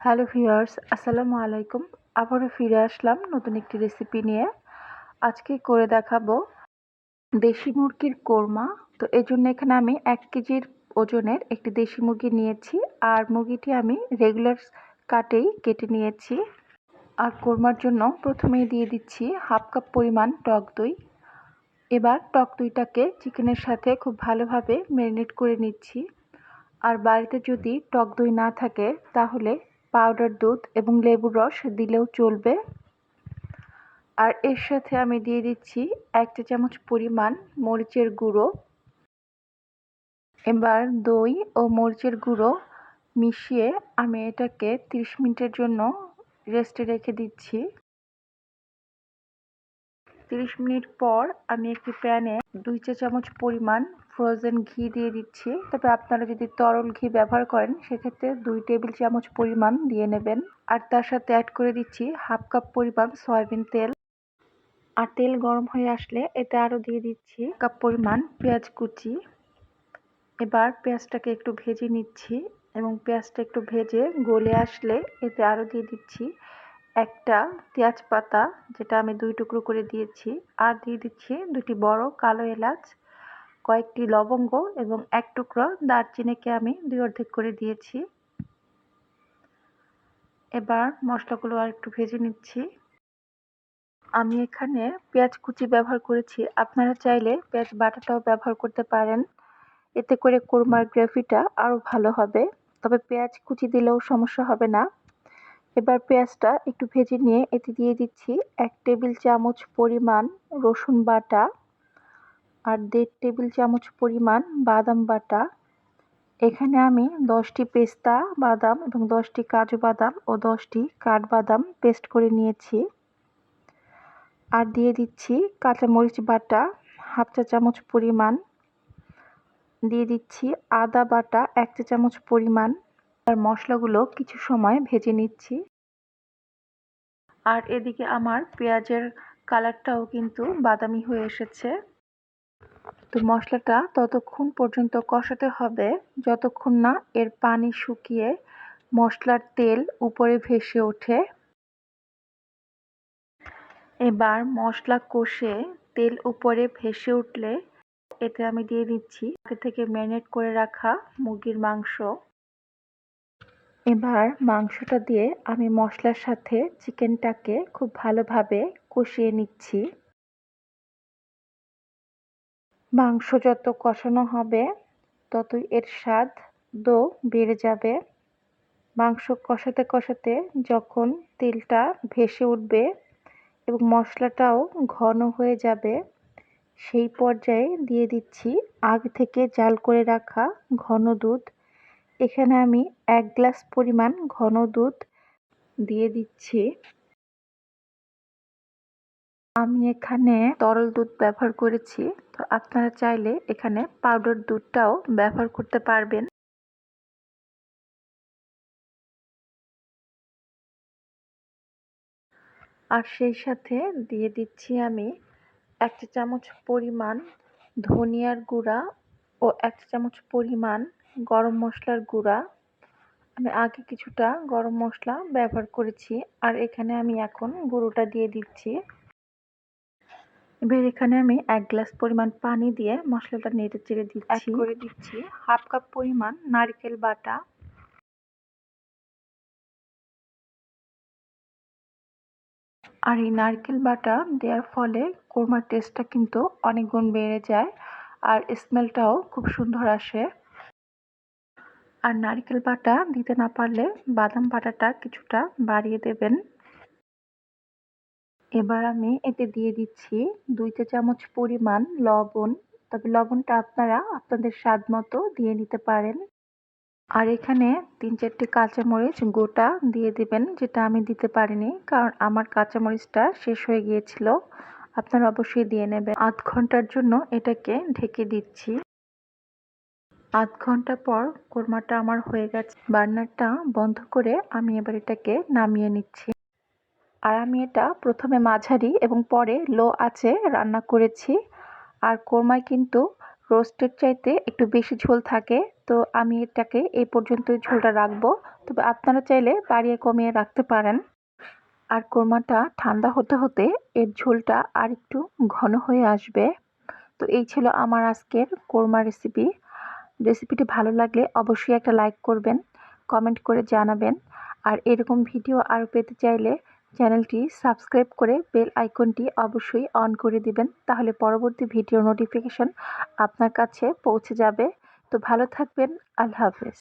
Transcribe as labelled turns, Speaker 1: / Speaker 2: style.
Speaker 1: Hello viewers, আসসালামু আলাইকুম। আবারও ফিরে আসলাম নতুন একটি রেসিপি নিয়ে। আজকে করে দেখাবো দেশি মুরগির কোরমা। তো এজন্য এখানে আমি 1 কেজির ওজনের একটি দেশি মুরগি নিয়েছি। আর মুরগিটি আমি রেগুলার কাটেই কেটে নিয়েছি। আর কোরমার জন্য প্রথমেই দিয়ে দিচ্ছি হাফ কাপ পরিমাণ টক দই। এবার টক দইটাকে চিকেনের সাথে খুব ভালোভাবে ম্যারিনেট করে নিচ্ছি। আর বাড়িতে যদি টক দই না থাকে তাহলে পাউডার দুধ এবং লেবুর রস দিলেও চলবে। আর এর সাথে আমি দিয়ে দিচ্ছি 1 চা চামচ পরিমাণ মরিচের গুঁড়ো। এবার দই ও মরিচের গুঁড়ো মিশিয়ে আমি এটাকে 30 মিনিটের জন্য রেস্টে রেখে দিচ্ছি। 30 মিনিট পর আমি একটি প্যানে 2 চা চামচ পরিমাণ ফ্রোজেন ঘি দিয়ে দিচ্ছি। তবে আপনারা যদি তরল ঘি ব্যবহার করেন সেক্ষেত্রে 2 টেবিল চামচ পরিমাণ দিয়ে নেবেন। আর তার সাথে অ্যাড করে দিচ্ছি হাফ কাপ পরিমাণ সয়াবিন তেল। আর তেল গরম হয়ে আসলে এতে আরও দিয়ে দিচ্ছি কাপ পরিমাণ পেঁয়াজ কুচি। এবার পেঁয়াজটাকে একটু ভেজে নিচ্ছি এবং পেঁয়াজটা একটু ভেজে গলে আসলে এতে আরও দিয়ে দিচ্ছি একটা তেজপাতা, যেটা আমি 2 টুকরো করে দিয়েছি। আর দিয়ে দিচ্ছি 2টি বড় কালো এলাচ, কয়েকটি লবঙ্গ এবং 1 টুকরো দারচিনিকে আমি 2 অর্ধেক করে দিয়েছি। এবার মশলাগুলো আর একটু ভেজে নিচ্ছি। আমি এখানে পেঁয়াজ কুচি ব্যবহার করেছি, আপনারা চাইলে পেঁয়াজ বাটাটাও ব্যবহার করতে পারেন। এতে করে কোরমার গ্রেভিটা আরও ভালো হবে, তবে পেঁয়াজ কুচি দিলেও সমস্যা হবে না। এবার পেঁয়াজটা একটু ভেজে নিয়ে এতে দিয়ে দিচ্ছি 1 টেবিল চামচ পরিমাণ রসুন বাটা আর 1.5 টেবিল চামচ পরিমাণ বাদাম বাটা। এখানে আমি 10টি পেস্তা বাদাম এবং 10টি কাজু বাদাম ও 10টি কাঠবাদাম পেস্ট করে নিয়েছি। আর দিয়ে দিচ্ছি কাঁচামরিচ বাটা হাফ চা চামচ পরিমাণ, দিয়ে দিচ্ছি আদা বাটা 1 চা চামচ পরিমাণ। আর মশলাগুলো কিছু সময় ভেজে নিচ্ছি। আর এদিকে আমার পেঁয়াজের কালারটাও কিন্তু বাদামি হয়ে এসেছে। তো মশলাটা ততক্ষণ পর্যন্ত কষাতে হবে যতক্ষণ না এর পানি শুকিয়ে মশলার তেল উপরে ভেসে ওঠে। এবার মশলা কষে তেল উপরে ভেসে উঠলে এতে আমি দিয়ে দিচ্ছি আগে থেকে ম্যারিনেট করে রাখা মুরগির মাংস। এবার মাংসটা দিয়ে আমি মশলার সাথে চিকেনটাকে খুব ভালোভাবে কষিয়ে নিচ্ছি। মাংস যত কষানো হবে ততই এর স্বাদ বেড়ে যাবে। মাংস কষাতে কষাতে যখন তেলটা ভেসে উঠবে এবং মশলাটাও ঘন হয়ে যাবে, সেই পর্যায়ে দিয়ে দিচ্ছি আগে থেকে জাল করে রাখা ঘন দুধ। এখানে আমি 1 গ্লাস পরিমাণ ঘন দুধ দিয়ে দিচ্ছি। আমি এখানে তরল দুধ ব্যবহার করেছি, তো আপনারা চাইলে এখানে পাউডার দুধটাও ব্যবহার করতে পারবেন। আর সেই সাথে দিয়ে দিচ্ছি আমি 1 চা চামচ পরিমাণ ধনিয়ার গুঁড়া ও 1 চা চামচ পরিমাণ গরম মশলার গুঁড়া। আমি আগে কিছুটা গরম মশলা ব্যবহার করেছি আর এখানে আমি এখন গুঁড়োটা দিয়ে দিচ্ছি। এবার এখানে আমি 1 গ্লাস পরিমাণ পানি দিয়ে মশলাটা নেড়ে চেড়ে দিচ্ছি। অ্যাড করে দিচ্ছি হাফ কাপ পরিমাণ নারকেল বাটা। আর এই নারকেল বাটা দেওয়ার ফলে কোরমার টেস্টটা কিন্তু অনেক গুণ বেড়ে যায় আর স্মেলটাও খুব সুন্দর আসে। আর নারকেল বাটা দিতে না পারলে বাদাম বাটাটা কিছুটা বাড়িয়ে দেবেন। এবার আমি এতে দিয়ে দিচ্ছি 2 চা চামচ পরিমাণ লবণ, তবে লবণটা আপনারা আপনাদের স্বাদ মতো দিয়ে নিতে পারেন। আর এখানে 3-4টি কাঁচামরিচ গোটা দিয়ে দিবেন, যেটা আমি দিতে পারিনি কারণ আমার কাঁচামরিচটা শেষ হয়ে গিয়েছিল। আপনারা অবশ্যই দিয়ে নেবেন। আধ ঘন্টার জন্য এটাকে ঢেকে দিচ্ছি। আধ ঘন্টা পর কোরমাটা আমার হয়ে গেছে। বার্নারটা বন্ধ করে আমি এবার এটাকে নামিয়ে নিচ্ছি। আর আমি এটা প্রথমে মাঝারি এবং পরে লো আঁচে রান্না করেছি। আর কোরমায় কিন্তু রোস্টের চাইতে একটু বেশি ঝোল থাকে, তো আমি এটাকে এই পর্যন্তই ঝোলটা রাখবো। তবে আপনারা চাইলে বাড়িয়ে কমিয়ে রাখতে পারেন। আর কোরমাটা ঠান্ডা হতে হতে এর ঝোলটা আর একটু ঘন হয়ে আসবে। তো এই ছিল আমার আজকের কোরমা রেসিপি। রেসিপিটি ভালো লাগলে অবশ্যই একটা লাইক করবেন, কমেন্ট করে জানাবেন। আর এরকম ভিডিও আরও পেতে চাইলে চ্যানেলটি সাবস্ক্রাইব করে বেল আইকনটি অবশ্যই অন করে দিবেন, তাহলে পরবর্তী ভিডিও নোটিফিকেশন আপনার কাছে পৌঁছে যাবে। তো ভালো থাকবেন। আল্লাহ হাফেজ।